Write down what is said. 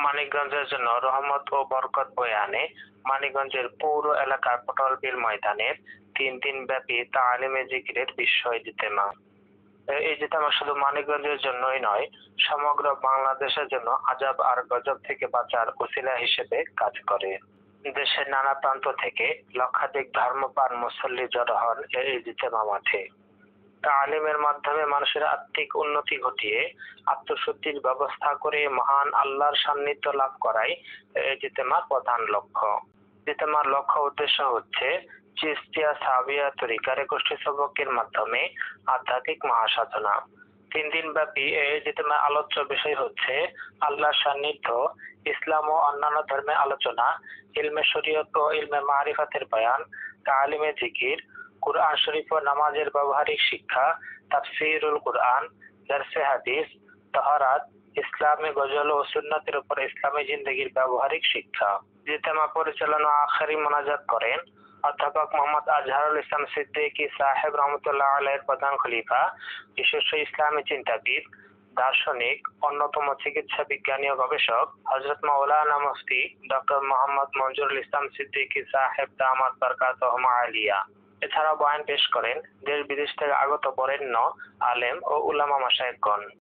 মানিকগঞ্জের জন্য রহমত ও বরকত বয়ে আনে মানিকগঞ্জের পৌর এলাকার পটল বিল ময়দানের 3 দিন ব্যাপী তালিমে জিকিরের বিশ্ব ইজতেমা। এই ইজতেমা শুধু মানিকগঞ্জের জন্যই নয়, সমগ্র বাংলাদেশের জন্য আজাব আর গজব থেকে বাঁচার উসিলা হিসেবে কাজ করে। দেশের নানা প্রান্ত থেকে লক্ষাধিক ধর্মপ্রাণ মুসল্লি জড়ো হন এই ইজতেমা মাঠে। তালিমের মাধ্যমে মানুষের আত্মিক উন্নতি ঘটিয়ে আত্মশুদ্ধির ব্যবস্থা করে মহান আল্লাহর সান্নিধ্য লাভ করাই এই ইজতেমার প্রধান লক্ষ্য। ইজতেমার লক্ষ্য উদ্দেশ্য হচ্ছে চিশতিয়া সাবিয়া তরিকার 21টি সবকের মাধ্যমে আধ্যাত্মিক মহাসাধনা। 3 দিন ব্যাপী এই ইজতেমার আলোচ্য বিষয় হচ্ছে আল্লাহর সান্নিধ্য, ইসলাম ও অন্যান্য ধর্মের আলোচনা, ইলমে শরীয়ত ও ইলমে মারিফাতের বয়ান, তালিমে জিকির, কুরআন শরীফ ও নামাজের ব্যবহারিক শিক্ষা, তাফসীরুল কুরআন, দরসে হাদিস, তাহারাত, ইসলামী গজল ও সুন্নতের উপর ইসলামী জিন্দেগির ব্যবহারিক শিক্ষা। ইজতেমা পরিচালনা আখেরি মোনাজাত করেন অধ্যাপক মোহাম্মদ আজহারুল ইসলাম সিদ্দিকী সাহেব রহমতুল্লাহ আলাইহির প্রধান খলিফা, বিশিষ্ট ইসলামী চিন্তাবিদ, দার্শনিক, অন্যতম চিকিৎসা বিজ্ঞানী ও গবেষক হযরত মাওলানা মুফতি ডক্টর মোহাম্মদ মনজুরুল ইসলাম সিদ্দিকী সাহেব দামাত বরকাতুহুম আলিয়া। এছাড়াও বয়ান পেশ করেন দেশ বিদেশ থেকে আগত বরেণ্য আলেম ও উলামা মাশায়েখগণ।